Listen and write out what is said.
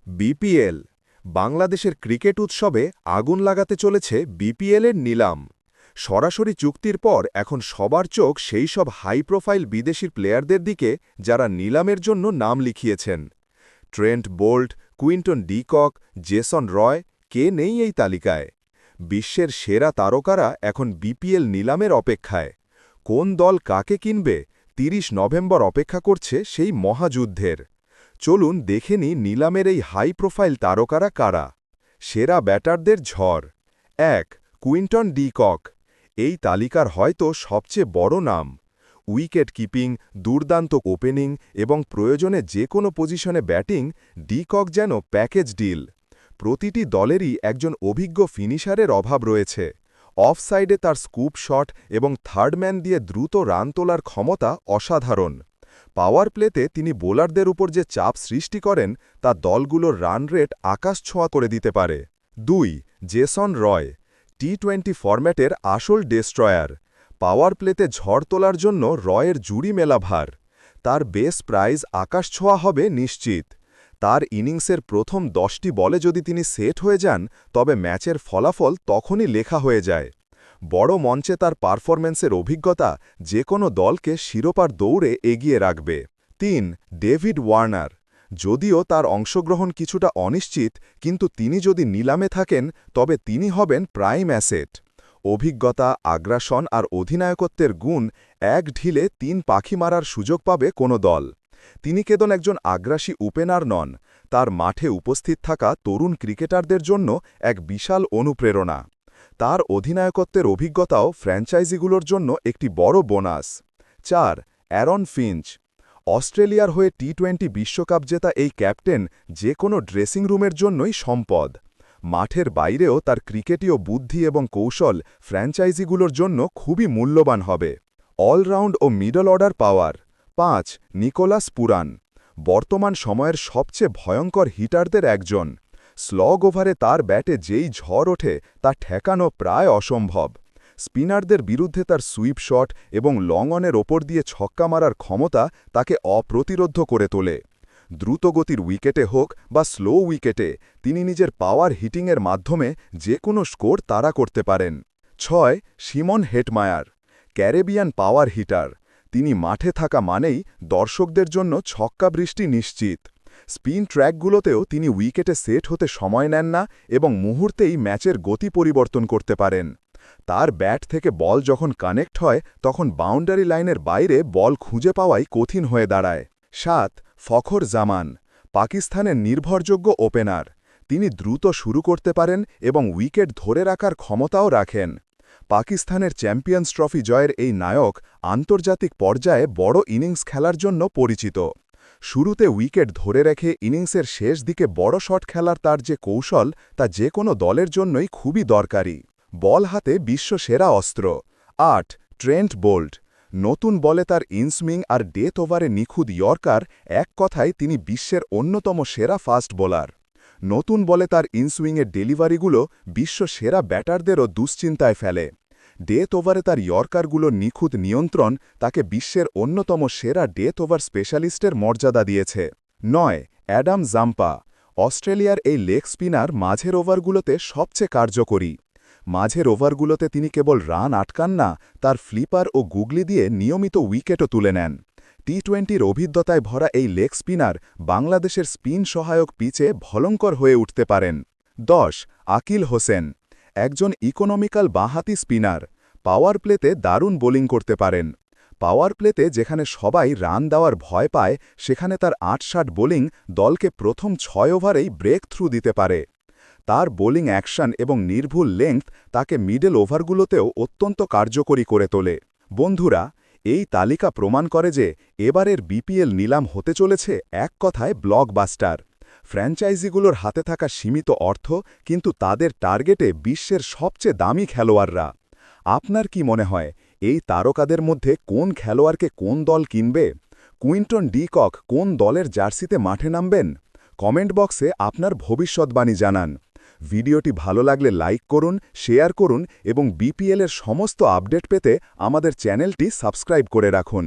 BPL বাংলাদেশের cricket উৎসবে আগুন লাগাতে চলেছে বিপিএলের নিলাম। সরাসরি চুক্তির পর এখন সবার চোখ সেই সব হাই প্রোফাইল বিদেশি প্লেয়ারদের দিকে যারা নিলামের জন্য নাম লিখিয়েছেন। Trent Boult, Quinton de Kock, Jason Roy, কে নেই এই তালিকায়? বিশ্বের সেরা তারকারা এখন বিপিএল নিলামের অপেক্ষায়। কোন দল কাকে কিনবে ৩০ নভেম্বর অপেক্ষা করছে সেই মহাযুদ্ধের। চলুন দেখে নিই নিলামের এই হাই প্রোফাইল তারকারা কারা। সেরা ব্যাটারদের ঝড়। ১. Quinton de cock. এই তালিকার হয়তো সবচেয়ে বড় নাম। উইকেট কিপিং, দুর্দান্ত ওপেনিং এবং প্রয়োজনে যে কোনো পজিশনে ব্যাটিং, ডি কক যেন প্যাকেজ ডিল। প্রতিটি দলেরই একজন অভিজ্ঞ ফিনিশারের অভাব রয়েছে। অফ সাইডে তার স্কুপ শট এবং থার্ডম্যান দিয়ে দ্রুত রান তোলার ক্ষমতা অসাধারণ। পাওয়ার প্লেতে তিনি বোলারদের উপর যে চাপ সৃষ্টি করেন তা দলগুলোর রান রেট আকাশ ছোঁয়া করে দিতে পারে। ২. Jason Roy. টি-20 ফরম্যাটের আসল ডেস্ট্রয়ার। পাওয়ার প্লেতে ঝড় তোলার জন্য রয়ের জুড়ি মেলা ভার। তার বেস প্রাইজ আকাশ ছোঁয়া হবে নিশ্চিত। তার ইনিংসের প্রথম 10টি বলে যদি তিনি সেট হয়ে যান তবে ম্যাচের ফলাফল তখনই লেখা হয়ে যায়। বড় মঞ্চে তার পারফরম্যান্সের অভিজ্ঞতা যে কোনো দলকে শিরোপার দৌড়ে এগিয়ে রাখবে। ৩. David Warner. যদিও তার অংশগ্রহণ কিছুটা অনিশ্চিত, কিন্তু তিনি যদি নিলামে থাকেন তবে তিনি হবেন প্রাইম অ্যাসেট। অভিজ্ঞতা, আগ্রাসন আর অধিনায়কত্বের গুণ এক ঢিলে ৩ পাখি মারার সুযোগ পাবে কোনো দল। তিনি কেবল একজন আগ্রাসী ওপেনার নন, তার মাঠে উপস্থিত থাকা তরুণ ক্রিকেটারদের জন্য এক বিশাল অনুপ্রেরণা। তার অধিনায়কত্বের অভিজ্ঞতাও ফ্র্যাঞ্চাইজিগুলোর জন্য একটি বড় বোনাস। ৪. Aaron Finch. অস্ট্রেলিয়ার হয়ে টি-20 বিশ্বকাপ জেতা এই ক্যাপ্টেন যে কোনো ড্রেসিং রুমের জন্যই সম্পদ। মাঠের বাইরেও তার ক্রিকেটীয় বুদ্ধি এবং কৌশল ফ্র্যাঞ্চাইজিগুলোর জন্য খুবই মূল্যবান হবে। অলরাউন্ড ও মিডল অর্ডার পাওয়ার। ৫. Nicholas Pooran. বর্তমান সময়ের সবচেয়ে ভয়ঙ্কর হিটারদের একজন। স্লগ ওভারে তার ব্যাটে যেই ঝড় ওঠে তা ঠেকানো প্রায় অসম্ভব। স্পিনারদের বিরুদ্ধে তার সুইপ শট এবং লং অনের ওপর দিয়ে ছক্কা মারার ক্ষমতা তাকে অপ্রতিরোধ করে তোলে। দ্রুতগতির উইকেটে হোক বা স্লো উইকেটে তিনি নিজের পাওয়ার হিটিংয়ের মাধ্যমে যে কোনো স্কোর তাড়া করতে পারেন। ৬. Simon Hetmyer. Caribbean power hitter. তিনি মাঠে থাকা মানেই দর্শকদের জন্য ছক্কা বৃষ্টি নিশ্চিত। স্পিন ট্র্যাকগুলোতেও তিনি উইকেটে সেট হতে সময় নেন না এবং মুহূর্তেই ম্যাচের গতি পরিবর্তন করতে পারেন। তার ব্যাট থেকে বল যখন কানেক্ট হয় তখন বাউন্ডারি লাইনের বাইরে বল খুঁজে পাওয়াই কঠিন হয়ে দাঁড়ায়। ৭. ফখর জামান। পাকিস্তানের নির্ভরযোগ্য ওপেনার। তিনি দ্রুত শুরু করতে পারেন এবং উইকেট ধরে রাখার ক্ষমতাও রাখেন। পাকিস্তানের চ্যাম্পিয়ন্স ট্রফি জয়ের এই নায়ক আন্তর্জাতিক পর্যায়ে বড় ইনিংস খেলার জন্য পরিচিত। শুরুতে উইকেট ধরে রেখে ইনিংসের শেষ দিকে বড় শট খেলার তার যে কৌশল তা যে কোনো দলের জন্যই খুবই দরকারি। বল হাতে বিশ্ব সেরা অস্ত্র। ৮. Trent Boult. নতুন বলে তার ইনসুইং আর ডেথ ওভারে নিখুঁত ইয়র্কার, এক কথায় তিনি বিশ্বের অন্যতম সেরা ফাস্ট বোলার। নতুন বলে তার ইনসুইংয়ের ডেলিভারিগুলো বিশ্ব সেরা ব্যাটারদেরও দুশ্চিন্তায় ফেলে। ডেথ ওভারে তার ইয়র্কারগুলোর নিখুঁত নিয়ন্ত্রণ তাকে বিশ্বের অন্যতম সেরা ডেথ ওভার স্পেশালিস্টের মর্যাদা দিয়েছে। ৯. Adam Zampa. অস্ট্রেলিয়ার এই লেগ স্পিনার মাঝের ওভারগুলোতে সবচেয়ে কার্যকরী। মাঝের ওভারগুলোতে তিনি কেবল রান আটকান না, তার ফ্লিপার ও গুগলি দিয়ে নিয়মিত উইকেটও তুলে নেন। টি-20র অভিজ্ঞতায় ভরা এই লেগ স্পিনার বাংলাদেশের স্পিন সহায়ক পিচে ভয়ঙ্কর হয়ে উঠতে পারেন। ১০. আকিল হোসেন। একজন ইকোনমিক্যাল বাঁহাতি স্পিনার। পাওয়ার প্লেতে দারুণ বোলিং করতে পারেন। পাওয়ার প্লেতে যেখানে সবাই রান দেওয়ার ভয় পায় সেখানে তার ৮-৬০ বোলিং দলকে প্রথম ৬ ওভারেই ব্রেক থ্রু দিতে পারে। তার বোলিং অ্যাকশন এবং নির্ভুল লেংথ তাকে মিডল ওভারগুলোতেও অত্যন্ত কার্যকরী করে তোলে। বন্ধুরা, এই তালিকা প্রমাণ করে যে এবারের বিপিএল নিলাম হতে চলেছে এক কথায় ব্লকবাস্টার। ফ্র্যাঞ্চাইজিগুলোর হাতে থাকা সীমিত অর্থ, কিন্তু তাদের টার্গেটে বিশ্বের সবচেয়ে দামি খেলোয়াড়রা। আপনার কি মনে হয় এই তারকাদের মধ্যে কোন খেলোয়াড়কে কোন দল কিনবে? কুইন্টন ডি কক কোন দলের জার্সিতে মাঠে নামবেন? কমেন্ট বক্সে আপনার ভবিষ্যৎবাণী জানান। ভিডিওটি ভালো লাগলে লাইক করুন, শেয়ার করুন এবং বিপিএলের সমস্ত আপডেট পেতে আমাদের চ্যানেলটি সাবস্ক্রাইব করে রাখুন।